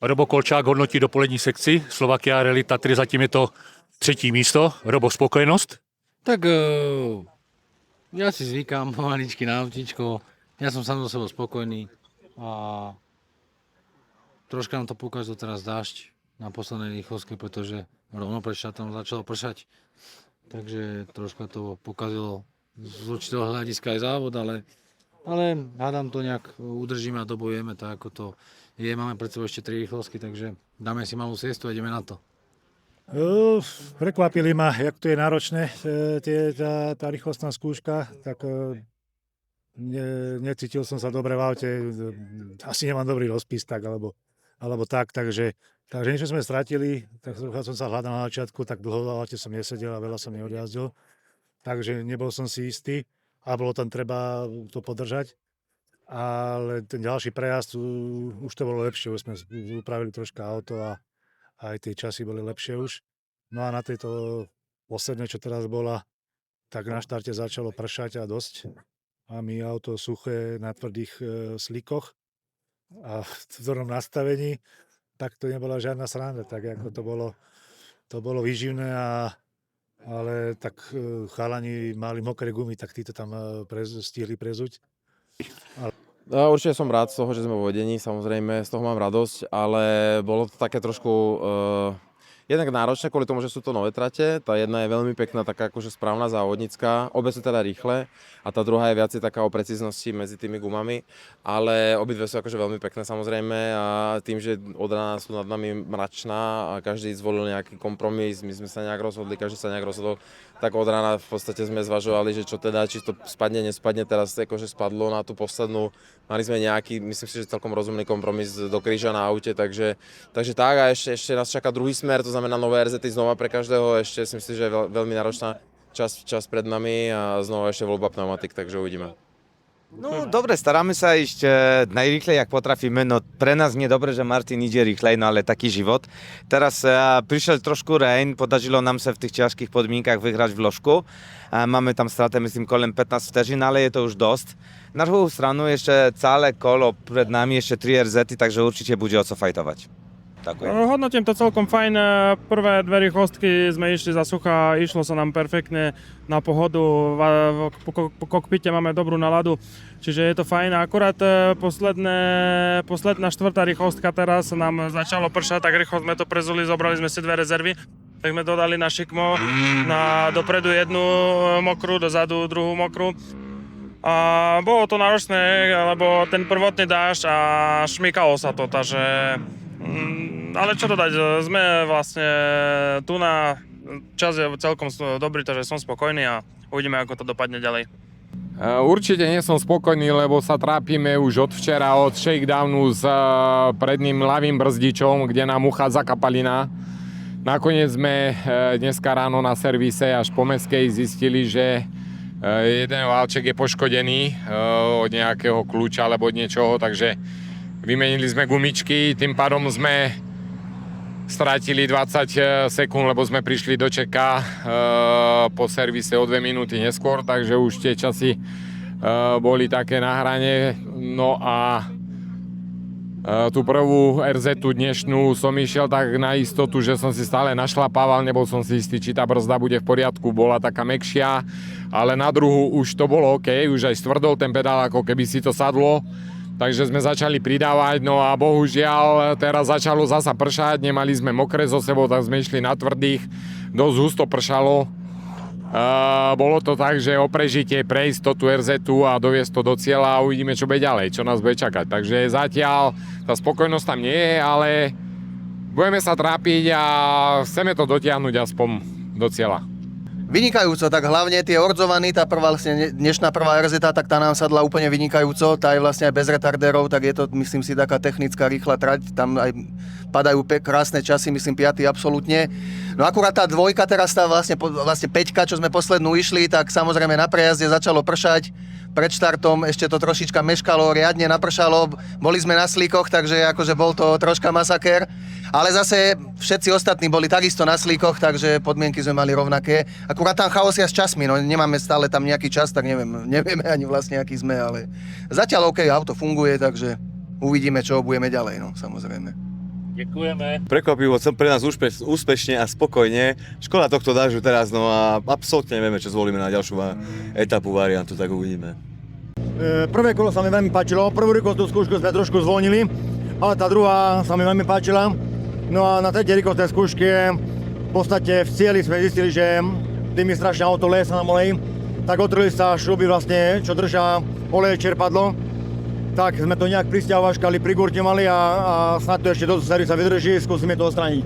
Robo Kolčák hodnotí dopolední sekci Slovakia Rally Tatry, zatím je to 3. místo. Robo, spokojenosť? Tak ja si zvykám pomaličky na autíčko, ja som sám so sebou spokojný a troška nám to pokazil teraz dážď na poslednej rýchlosti, pretože rovno pred šatom začalo pršať, takže troška to pokazilo z určitého hľadiska aj závod, ale hádam to nejak udržíme a dobojeme tak, ako to je. Máme pred sebou ešte 3 rýchlosky, takže dáme si malú siestu a ideme na to. Prekvapili ma, jak to je náročné, tá rýchlostná skúška, tak necítil som sa dobre v aute, asi nemám dobrý rozpis, tak, alebo tak, takže niečo sme stratili, tak som sa hľadal na začiatku, tak dlho v aute som nesedel a veľa som neodjazdil, takže nebol som si istý a bolo tam treba to podržať. Ale ten ďalší prejazd, už to bolo lepšie, už sme upravili troška auto a aj tie časy boli lepšie už. No a na tejto poslednej, čo teraz bola, tak na štarte začalo pršať a dosť. A my auto suché na tvrdých slikoch a v dobrom nastavení, tak to nebola žiadna sranda, tak ako to bolo výživné, ale tak chalani mali mokré gumy, tak títo tam stihli prezuť. Určite som rád z toho, že sme vo vedení, samozrejme, z toho mám radosť, ale bolo to také trošku jednak náročné kvôli tomu, že sú to nové trate. Tá jedna je veľmi pekná, taká akože správna závodnická, obe sú teda rýchle a tá druhá je viacej taká o precíznosti medzi tými gumami, ale obidve sú akože veľmi pekné samozrejme a tým, že od rána sú nad nami mračná a každý zvolil nejaký kompromis, my sme sa nejak rozhodli, každý sa nejak rozhodol, tak od rána v podstate sme zvažovali, že čo teda, či to spadne, nespadne, teraz akože spadlo na tú poslednú, mali sme nejaký, myslím si, že celkom rozumný kompromis do kríža na aute, takže tak a ešte nás čaká druhý smer, to znamená nové RZ znova pre každého, ešte si myslím, že je veľmi náročná čas pred nami a znova ešte voľba pneumatik, takže uvidíme. No dobre, staráme sa ísť najrýchlej, jak potrafíme, no pre nás nie dobre, že Martin ide rýchlej, no ale taký život. Teraz prišiel trošku rain, podařilo nám sa v tých ťažkých podmínkach vyhrať v ložku. Máme tam straty, myslím, kolem 15 vteřin, ale je to už dosť. Na druhou stranu ešte celé kolo pred nami, ešte 3 RZ, takže určite bude o co fajtovať. Hodnotím to celkom fajn. Prvé 2 rýchlostky sme išli za sucha, išlo sa nám perfektne na pohodu, po kokpite máme dobrú náladu, čiže je to fajn. Akurát posledná 4. rýchlostka teraz nám začalo pršať, tak rýchlo sme to prezuli, zobrali sme si 2 rezervy, tak sme dodali na šikmo, dopredu jednu mokrú, dozadu druhú mokrú. A bolo to náročné, lebo ten prvotný dážď a šmykalo sa to, takže ale čo dodať, sme vlastne tu na čas je celkom dobrý, takže som spokojný a uvidíme, ako to dopadne ďalej. Určite nie som spokojný, lebo sa trápime už od včera, od shakedownu s predným ľavým brzdičom, kde nám uchádza kapalina. Nakoniec sme dneska ráno na servise až po mestskej zistili, že jeden válček je poškodený od nejakého kľúča alebo od niečoho, takže vymenili sme gumičky, tým pádom sme strátili 20 sekúnd, lebo sme prišli do čeka po servise o 2 minúty neskôr, takže už tie časy boli také na hrane. No a tú prvú RZ dnešnú som išiel tak na istotu, že som si stále našlapával, nebol som si istý, či tá brzda bude v poriadku, bola taká mäkšia, ale na druhú už to bolo OK, už aj stvrdol ten pedál, ako keby si to sadlo. Takže sme začali pridávať, no a bohužiaľ teraz začalo zasa pršať, nemali sme mokré so sebou, tak sme išli na tvrdých, dosť husto pršalo. Bolo to tak, že o prežitie prejsť tú RZ a doviesť to do cieľa a uvidíme, čo bude ďalej, čo nás bude čakať. Takže zatiaľ tá spokojnosť tam nie je, ale budeme sa trápiť a chceme to dotiahnuť aspoň do cieľa. Vynikajúco, tak hlavne tie ordzovaní, tá prvá, vlastne dnešná prvá RZ, tak tá nám sadla úplne vynikajúco, tá je vlastne aj bez retardérov, tak je to, myslím si, taká technická rýchla trať, tam aj padajú krásne časy, myslím 5. absolútne. No akurát tá dvojka teraz, tá vlastne 5, čo sme poslednú išli, tak samozrejme na prejazde začalo pršať, pred štartom ešte to trošička meškalo, riadne napršalo, boli sme na slíkoch, takže akože bol to troška masakér. Ale zase všetci ostatní boli takisto na slíkoch, takže podmienky sme mali rovnaké. Akurát tam chaosia s časmi, no nemáme stále tam nejaký čas, tak nevieme ani vlastne aký sme, ale zatiaľ OK, auto funguje, takže uvidíme, čo budeme ďalej, no samozrejme. Ďakujeme. Prekvapivo, pre nás úspešne a spokojne. Škoda tohto dážu teraz, no a absolútne nevieme, čo zvolíme na ďalšiu etapu variantu, tak uvidíme. Prvé kolo sa mi veľmi páčilo, prvú rýchlostnú skúšku sme trošku zvolnili, ale tá druhá sa mi veľmi páčila. No a na tretej rýchlostnej skúške v podstate v cieli sme zistili, že tým je strašne auto lesa na oleji, tak otrli sa šruby vlastne, čo držá oleje čerpadlo. Tak sme to nejak prisťahovačkali, prigurte mali a snad to ešte do série sa vydrží, skúsime to odstrániť.